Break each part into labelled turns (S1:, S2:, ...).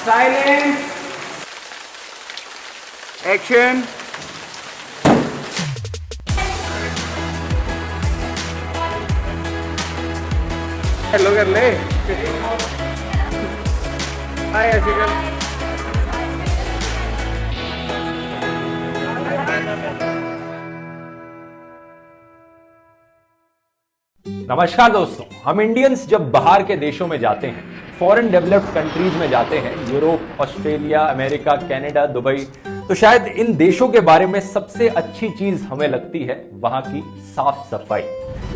S1: Silence. Action. Hello कर ले। हाय ऐसे कर।
S2: नमस्कार दोस्तों, हम इंडियंस जब बाहर के देशों में जाते हैं, फॉरेन डेवलप्ड कंट्रीज में जाते हैं, Europe, Australia, America, Canada, Dubai, तो शायद इन देशों के बारे में सबसे अच्छी चीज हमें लगती है वहां की साफ सफाई।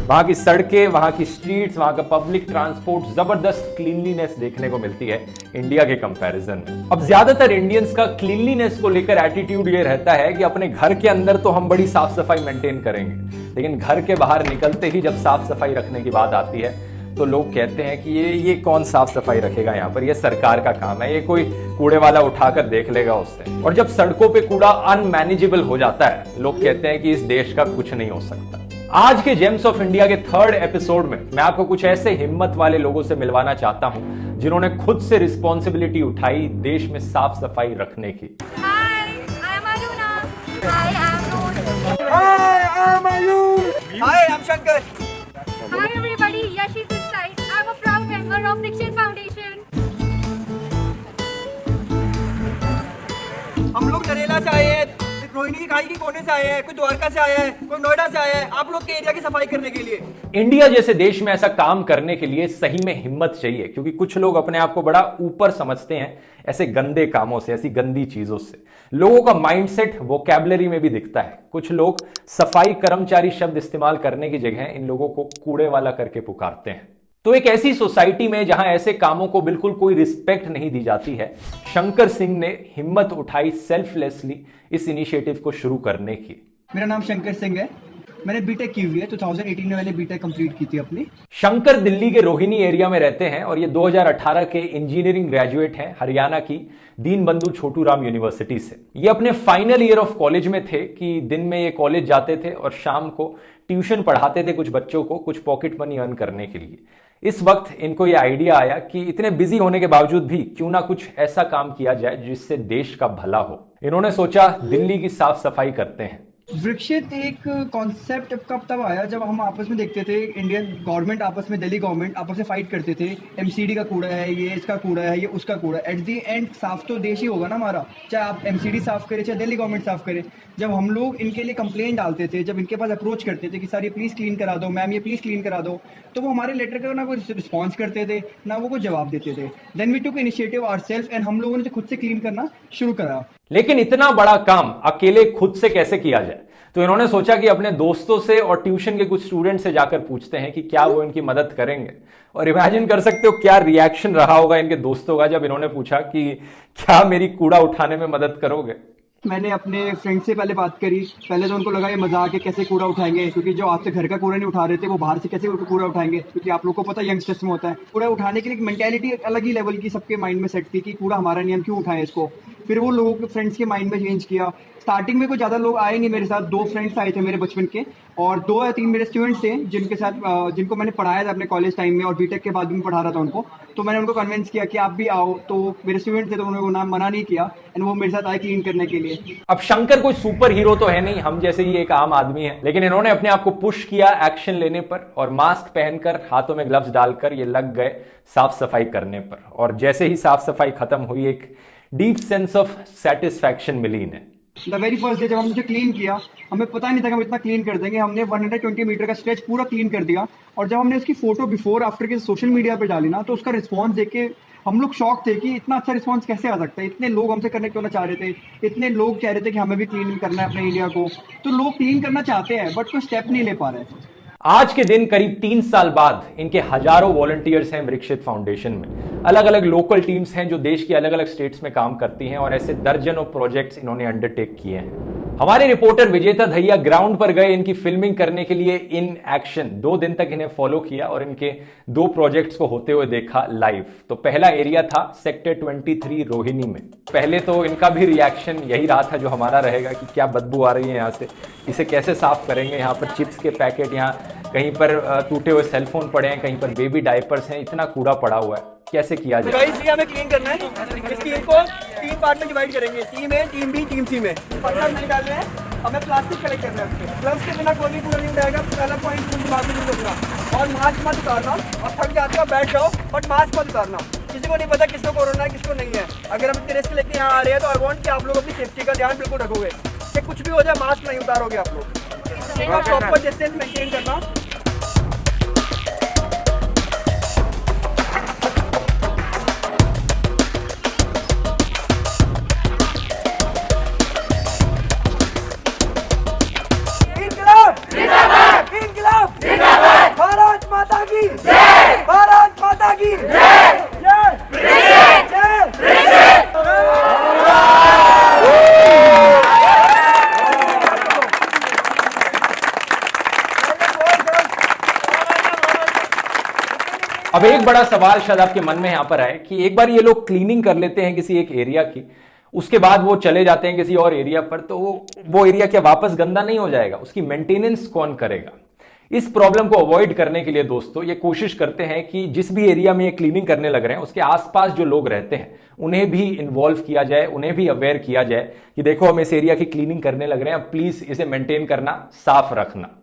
S2: वहां की सड़कें, वहां की स्ट्रीट्स, वहां का पब्लिक ट्रांसपोर्ट, जबरदस्त क्लीनलीनेस देखने को मिलती है इंडिया के कंपैरिजन में। अब ज्यादातर इंडियंस का क्लीनलीनेस को लेकर एटीट्यूड ये रहता है कि अपने घर के अंदर तो हम बड़ी साफ सफाई मेंटेन करेंगे, लेकिन घर के बाहर निकलते ही जब साफ सफाई रखने की बात आती है तो लोग कहते हैं कि ये कौन साफ सफाई रखेगा यहाँ पर, ये सरकार का काम है, ये कोई कूड़े वाला उठाकर देख लेगा उससे। और जब सड़कों पे कूड़ा अनमैनेजेबल हो जाता है, लोग कहते हैं कि इस देश का कुछ नहीं हो सकता। आज के जेम्स ऑफ इंडिया के 3rd एपिसोड में मैं आपको कुछ ऐसे हिम्मत वाले लोगों से मिलवाना चाहता हूं जिन्होंने खुद से रिस्पॉन्सिबिलिटी उठाई देश में साफ सफाई रखने की।
S3: Hi, I'm Aruna. Hi, I'm Noor.
S1: Hi, I'm Ayush.
S4: Hi, I'm Shankar.
S3: Hi everybody, Yashi this side. I'm a proud member of Dixit Foundation.
S4: हम लोग नरेला से आए हैं, रोहिणी की खाई के कोने से आए हैं, कोई द्वारका से आया है, कोई नोएडा से आया है, आप लोग के एरिया की सफाई करने के लिए।
S2: इंडिया जैसे देश में ऐसा काम करने के लिए सही में हिम्मत चाहिए, क्योंकि कुछ लोग अपने आप को बड़ा ऊपर समझते हैं ऐसे गंदे कामों से, ऐसी गंदी चीजों से। लोगों का माइंडसेट वोकैबुलरी में भी दिखता है। कुछ लोग सफाई कर्मचारी शब्द इस्तेमाल करने की जगह इन लोगों को कूड़े वाला करके पुकारते हैं। तो एक ऐसी सोसाइटी में जहां ऐसे कामों को बिल्कुल कोई रिस्पेक्ट नहीं दी जाती है, शंकर सिंह ने हिम्मत उठाई सेल्फलेसली इस इनिशिएटिव को शुरू करने की।
S4: मेरा नाम शंकर सिंह है, मैंने बीटेक की हुई है, 2018 में मैंने बीटेक कंप्लीट की थी अपनी।
S2: शंकर दिल्ली के रोहिणी एरिया में रहते हैं और ये 2018 के इंजीनियरिंग ग्रेजुएट हैं हरियाणा की दीनबंधु छोटूराम यूनिवर्सिटी से। ये अपने फाइनल ईयर ऑफ कॉलेज में थे कि दिन में ये कॉलेज जाते थे और शाम को ट्यूशन पढ़ाते थे कुछ बच्चों को, कुछ पॉकेट मनी अर्न करने के लिए। इस वक्त इनको ये आइडिया आया कि इतने बिजी होने के बावजूद भी क्यों ना कुछ ऐसा काम किया जाए जिससे देश का भला हो। इन्होंने सोचा दिल्ली की साफ सफाई करते हैं।
S4: वृक्षित एक कॉन्सेप्ट कब तब आया जब हम आपस में देखते थे, इंडियन गवर्नमेंट आपस में, दिल्ली गवर्नमेंट आपस में फाइट करते थे, एमसीडी का कूड़ा है, ये इसका कूड़ा है, ये उसका कूड़ा है। एट दी एंड साफ तो देश ही होगा ना हमारा, चाहे आप एमसीडी साफ करें चाहे दिल्ली गवर्नमेंट साफ करे। जब हम लोग इनके लिए कंप्लेंट डालते थे, जब इनके पास अप्रोच करते थे कि सर ये प्लीज क्लीन करा दो, मैम ये प्लीज क्लीन करा दो, तो वो हमारे लेटर का ना कोई रिस्पॉन्स करते थे ना वो कोई जवाब देते थे। Then we took initiative ourselves and हम लोगों ने खुद से क्लीन करना शुरू करा।
S2: लेकिन इतना बड़ा काम अकेले खुद से कैसे किया जाए, तो इन्होंने सोचा कि अपने दोस्तों से और ट्यूशन के कुछ स्टूडेंट से जाकर पूछते हैं कि क्या वो इनकी मदद करेंगे। और इमेजिन कर सकते हो क्या रिएक्शन रहा होगा इनके दोस्तों का जब इन्होंने पूछा कि क्या मेरी कूड़ा उठाने में मदद करोगे।
S4: मैंने अपने फ्रेंड से पहले बात करी, पहले तो उनको लगा ये मजाक है, कैसे कूड़ा उठाएंगे, क्योंकि जो आज से घर का कूड़ा नहीं उठा रहे थे वो बाहर से कैसे कूड़ा उठाएंगे, क्योंकि आप लोग को पता है यंगस्टर्स में होता है कूड़ा उठाने के लिए मेंटालिटी अलग ही लेवल की सबके माइंड में सेट थी कि कूड़ा हमारा नहीं, हम क्यों उठाएं इसको। फिर वो लोगों के फ्रेंड्स के माइंड में चेंज किया। स्टार्टिंग में कोई ज़्यादा लोग आए नहीं मेरे साथ, 2 फ्रेंड्स आए थे मेरे बचपन के और 2 या 3 मेरे स्टूडेंट्स थे जिनके साथ जिनको मैंने पढ़ाया था अपने कॉलेज टाइम में और बीटेक के बाद भी मैं पढ़ा रहा था उनको। तो मैंने उनको कन्विंस किया कि आप भी आओ, तो मेरे स्टूडेंट थे तो उन्होंने नाम मना नहीं किया एंड वो मेरे साथ आए क्लीन करने के लिए।
S2: अब शंकर कोई सुपर हीरो तो है नहीं, हम जैसे ही एक आम आदमी है, लेकिन इन्होंने अपने आप को पुश किया एक्शन लेने पर और मास्क पहनकर हाथों में ग्लव्स डालकर ये लग गए साफ सफाई करने पर। और जैसे ही साफ सफाई खत्म हुई एक डीप सेंस ऑफ सेटिस्फैक्शन मिली इन्हें।
S4: द वेरी फर्स्ट डे जब हमने क्लीन किया, हमें पता नहीं था कि हम इतना क्लीन कर देंगे। हमने 120 मीटर का स्ट्रेच पूरा क्लीन कर दिया और जब हमने उसकी फोटो बिफोर आफ्टर के सोशल मीडिया पे डाली ना, तो उसका रिस्पांस देख के हम लोग शॉक थे कि इतना अच्छा रिस्पांस कैसे आ सकता है। इतने लोग हमसे करने क्यों ना चाह रहे थे, इतने लोग कह रहे थे कि हमें भी क्लीन करना है अपने इंडिया को। तो लोग क्लीन करना चाहते हैं बट कोई स्टेप नहीं ले पा रहे थे।
S2: आज के दिन करीब 3 साल बाद इनके हजारों वॉलंटियर्स हैं वृक्षित फाउंडेशन में। अलग अलग लोकल टीम्स हैं जो देश की अलग अलग स्टेट्स में काम करती हैं और ऐसे दर्जनों प्रोजेक्ट्स इन्होंने अंडरटेक किए हैं। हमारे रिपोर्टर विजेता धैया ग्राउंड पर गए इनकी फिल्मिंग करने के लिए इन एक्शन। 2 दिन तक इन्हें फॉलो किया और इनके 2 प्रोजेक्ट्स को होते हुए देखा लाइव। तो पहला एरिया था सेक्टर 23 रोहिणी में। पहले तो इनका भी रिएक्शन यही रहा था जो हमारा रहेगा कि क्या बदबू आ रही है यहाँ से, इसे कैसे साफ करेंगे। यहाँ पर चिप्स के पैकेट, यहाँ कहीं पर टूटे हुए सेलफोन पड़े हैं, कहीं पर बेबी डायपर्स हैं, इतना कूड़ा पड़ा हुआ है। कैसे किया जाए।
S4: गाइस, ये हमें क्लीन करना है। इस टीम को 3 पार्ट में डिवाइड करेंगे, टीम ए, टीम बी, टीम सी में। पत्थर नहीं डाल रहे हैं, हमें प्लास्टिक कलेक्ट करना है उसके। ग्लव्स के बिना कोई भी कूड़ा नहीं उठाएगा, पहला पॉइंट दिमाग में नहीं रखना। और मास्क मत उतारना, और थक जाते हो बैठ जाओ, बट मास्क मत उतारना। किसी को नहीं पता किसको कोरोना है किसको नहीं है। अगर हम इतने रिस्क लेके यहाँ आ रहे हैं तो आई वांट कि आप लोग अपनी सेफ्टी का ध्यान बिल्कुल रखोगे कि कुछ भी हो जाए मास्क नहीं उतारोगे आप लोग। प्रॉपर डिस्टेंस मेंटेन करना। भारत माता की जय, भारत माता की जय, जय जय।
S2: अब एक बड़ा सवाल शायद आपके मन में यहां पर आए कि एक बार ये लोग क्लीनिंग कर लेते हैं किसी एक एरिया की, उसके बाद वो चले जाते हैं किसी और एरिया पर, तो वो एरिया क्या वापस गंदा नहीं हो जाएगा? उसकी मेंटेनेंस कौन करेगा? इस प्रॉब्लम को अवॉइड करने के लिए दोस्तों ये कोशिश करते हैं कि जिस भी एरिया में ये क्लीनिंग करने लग रहे हैं उसके आसपास जो लोग रहते हैं उन्हें भी इन्वॉल्व किया जाए, उन्हें भी अवेयर किया जाए कि देखो हम इस एरिया की क्लीनिंग करने लग रहे हैं, प्लीज इसे मेंटेन करना, साफ रखना।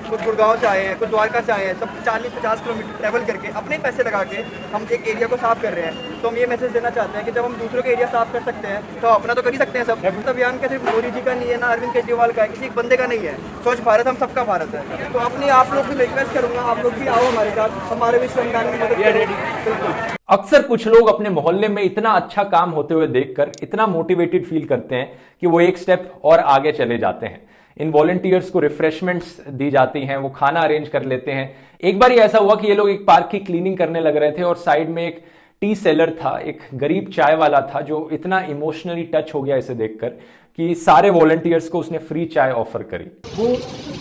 S4: कुछ गुड़गांव से आए हैं, कुछ द्वारका से आए हैं, सब 40-50 किलोमीटर ट्रैवल करके अपने पैसे लगा के हम एक एरिया को साफ कर रहे हैं। तो हम ये मैसेज देना चाहते हैं कि जब हम दूसरों के एरिया साफ कर सकते हैं तो अपना तो कर ही सकते हैं सब। अभियान का सिर्फ मोदी जी का नहीं है, ना अरविंद केजरीवाल का है, किसी एक बंदे का नहीं है। स्वच्छ भारत हम सबका भारत है। तो अपनी आप लोग भी रिक्वेस्ट करूंगा, आप लोग भी आओ हमारे साथ, हमारे भी श्रमदान में मदद करें। बिल्कुल।
S2: अक्सर कुछ लोग अपने मोहल्ले में इतना अच्छा काम होते हुए देखकर इतना मोटिवेटेड फील करते हैं कि वो एक स्टेप और आगे चले जाते हैं। इन वॉलंटियर्स को रिफ्रेशमेंट्स दी जाती हैं, वो खाना अरेंज कर लेते हैं। एक बार ऐसा हुआ कि ये लोग एक पार्क की क्लीनिंग करने लग रहे थे और साइड में एक टी सेलर था, एक गरीब चाय वाला था जो इतना इमोशनली टच हो गया इसे देखकर कि सारे वॉलंटियर्स को उसने फ्री चाय ऑफर करी।
S4: वो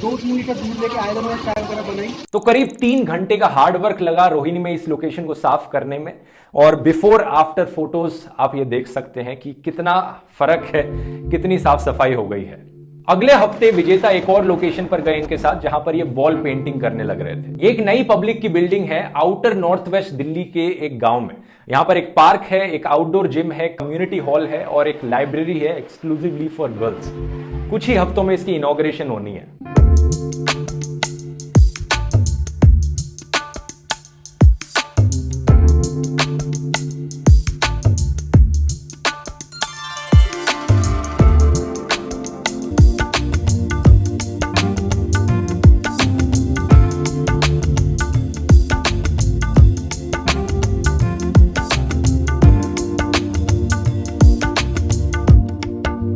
S4: 2-3 लीटर दूध लेके आए, मैं चाय वगैरह बनाई।
S2: तो करीब 3 घंटे का हार्ड वर्क लगा रोहिणी में इस लोकेशन को साफ करने में, और बिफोर आफ्टर फोटोज आप ये देख सकते हैं कि कितना फर्क है, कितनी साफ सफाई हो गई है। अगले हफ्ते विजेता एक और लोकेशन पर गए इनके साथ जहां पर ये वॉल पेंटिंग करने लग रहे थे। एक नई पब्लिक की बिल्डिंग है आउटर नॉर्थ वेस्ट दिल्ली के एक गांव में। यहां पर एक पार्क है, एक आउटडोर जिम है, कम्युनिटी हॉल है और एक लाइब्रेरी है एक्सक्लूसिवली फॉर गर्ल्स। कुछ ही हफ्तों में इसकी इनॉग्रेशन होनी है।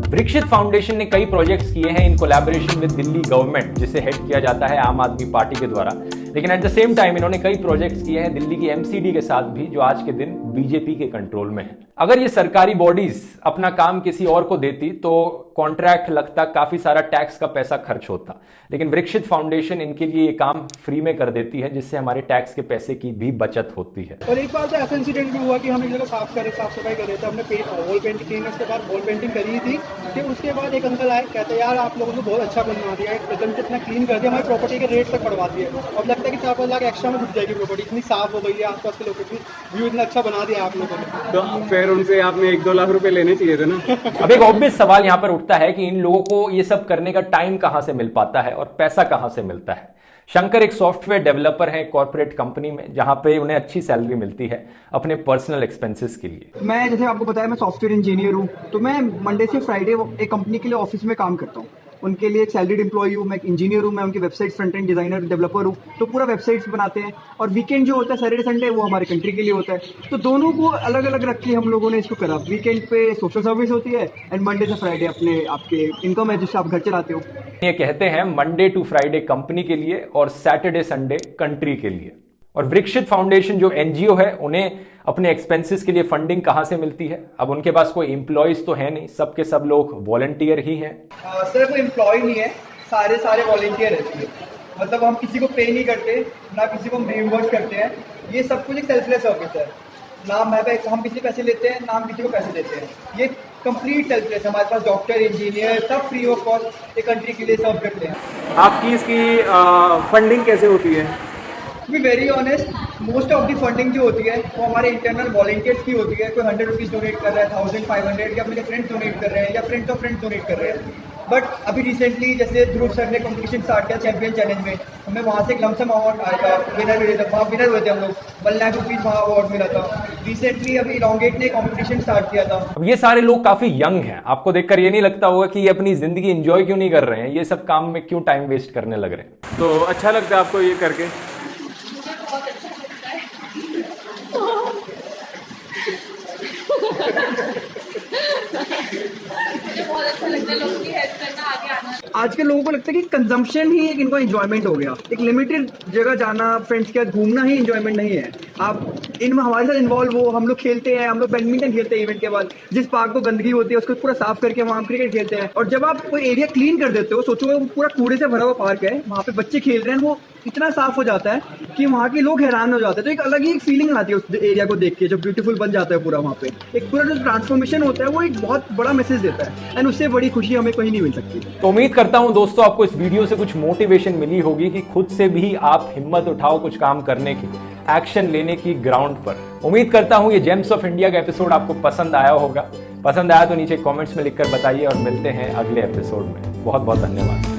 S2: विकसित फाउंडेशन ने कई प्रोजेक्ट्स किए हैं in collaboration with Delhi government, जिसे हेड किया जाता है आम आदमी पार्टी के द्वारा। लेकिन एट द सेम टाइम इन्होंने कई प्रोजेक्ट्स किए हैं दिल्ली की एमसीडी के साथ भी, जो आज के दिन बीजेपी के कंट्रोल में है। अगर ये सरकारी बॉडीज अपना काम किसी और को देती तो कॉन्ट्रैक्ट लगता, काफी सारा टैक्स का पैसा खर्च होता, लेकिन विकसित फाउंडेशन इनके लिए ये काम फ्री में कर देती है, जिससे हमारे टैक्स के पैसे की भी बचत होती है।
S4: और एक बार तो ऐसा इंसिडेंट भी हुआ कि हम एक जगह साफ सफाई कर रहे थे, हमने वॉल पेंटिंग की, उसके बाद वॉल पेंटिंग करी थी। फिर उसके बाद एक अंकल आए, कहते यार आप लोगों ने बहुत अच्छा बनवा दिया, एकदम से इतना क्लीन कर दिया, हमारी प्रॉपर्टी के रेट तक बढ़वा दिए। अब लगता है कि 4-5 लाख एक्स्ट्रा में घुस जाएगी प्रॉपर्टी, इतनी साफ हो गई है, आसपास के लोकेशन व्यू इतना अच्छा बना दिया आप लोगों ने।
S1: तो फिर उनसे आपने 1-2 लाख रुपए लेने चाहिए थे ना।
S2: अब एक ऑब्वियस सवाल यहां पर उठता है कि इन लोगों को ये सब करने का टाइम कहां से मिल पाता है और पैसा कहां से मिलता है। शंकर एक सॉफ्टवेयर डेवलपर है कॉर्पोरेट कंपनी में, जहां पे उन्हें अच्छी सैलरी मिलती है अपने पर्सनल एक्सपेंसेस के लिए।
S4: मैं जैसे आपको बताया मैं सॉफ्टवेयर इंजीनियर हूँ, तो मैं मंडे से फ्राइडे एक कंपनी के लिए ऑफिस में काम करता हूँ। उनके लिए एक सैलरीड एम्प्लॉय हूँ, मैं एक इंजीनियर हूँ, मैं उनकी website front end designer developer हूँ। तो पूरा वेबसाइट्स बनाते हैं, और वीकेंड जो होता है सैटरडे संडे वो हमारे कंट्री के लिए होता है। तो दोनों को अलग अलग रख के हम लोगों ने इसको करा। वीकेंड पे सोशल सर्विस होती है एंड मंडे से फ्राइडे अपने आपके इनकम है जिससे आप घर चलाते हो।
S2: ये कहते हैं मंडे टू फ्राइडे कंपनी के लिए और सैटरडे संडे कंट्री के लिए। और विकसित फाउंडेशन जो एनजीओ है, उन्हें अपने एक्सपेंसेस के लिए फंडिंग कहां से मिलती है? अब उनके पास कोई एम्प्लॉयज तो है नहीं, सबके सब लोग वॉलंटियर ही हैं।
S4: सर कोई एम्प्लॉय नहीं है, सारे वॉलंटियर है इसलिए। मतलब हम किसी को पे नहीं करते, ना किसी को हम रिइंबर्स करते हैं। ये सब कुछ एक सेल्फलेस सर्विस है। नाम है, हम किसी पैसे लेते हैं, नाम किसी को पैसे देते हैं। ये कंप्लीट सेल्फलेस है। हमारे पास डॉक्टर, इंजीनियर सब फ्री ऑफ कॉस्ट एक कंट्री के लिए सर्व करते हैं।
S1: आपकी इसकी फंडिंग कैसे होती है?
S4: To be very honest, most of the funding जो होती है वो हमारे इंटरनल वॉलंटियर्स की होती है। कोई 100 रुपीज़ डोनेट कर रहा है, 1500 या मेरे फ्रेंड्स डोनेट कर रहे हैं या फ्रेंड्स ऑफ फ्रेंड्स डोनेट कर रहे हैं। बट अभी रिसेंटली जैसे ध्रुव सर ने कॉम्पिटिशन स्टार्ट किया चैंपियन चैलेंज में, हमें वहाँ से एक लमसम अवार्ड आया था, विनर हुए थे हम लोग, 1 लाख रुपीज़ वहाँ अवार्ड मिला था। रिसेंटली अभी इलॉन्गेट ने कॉम्पिटिशन स्टार्ट किया था।
S2: अब ये सारे लोग काफी यंग हैं, आपको देखकर ये नहीं लगता होगा कि ये अपनी जिंदगी एंजॉय क्यों नहीं कर रहे हैं, ये सब काम में क्यों टाइम वेस्ट करने लग रहे हैं?
S1: तो अच्छा लगता है आपको ये करके?
S4: आजकल लोगों को लगता है कि कंजम्पशन ही एक इनको एंजॉयमेंट हो गया। एक लिमिटेड जगह जाना, फ्रेंड्स के साथ घूमना ही एंजॉयमेंट नहीं है। आप इनमें हमारे साथ इन्वॉल्व हो, हम लोग खेलते हैं, हम लोग बैडमिंटन खेलते हैं इवेंट के बाद, जिस पार्क को गंदगी होती है उसको पूरा साफ करके वहाँ क्रिकेट खेलते हैं। और जब आप कोई एरिया क्लीन कर देते हो, सोचो वो पूरा कूड़े से भरा हुआ पार्क है, वहाँ पे बच्चे खेल रहे हैं, वो इतना साफ हो जाता है कि वहाँ के लोग हैरान हो जाते हैं। तो एक अलग ही फीलिंग आती है उस एरिया को देख के, जब ब्यूटीफुल बन जाता है पूरा वहाँ पे। एक पूरा जो ट्रांसफॉर्मेशन होता है वो एक बहुत बड़ा मैसेज देता है, एंड उससे बड़ी खुशी हमें कहीं नहीं मिल सकती।
S2: तो उम्मीद करता हूं दोस्तों आपको इस वीडियो से कुछ मोटिवेशन मिली होगी कि खुद से भी आप हिम्मत उठाओ कुछ काम करने की, एक्शन लेने की ग्राउंड पर। उम्मीद करता हूं ये जेम्स ऑफ इंडिया का एपिसोड आपको पसंद आया होगा। पसंद आया तो नीचे कमेंट्स में लिखकर बताइए और मिलते हैं अगले एपिसोड में। बहुत बहुत धन्यवाद।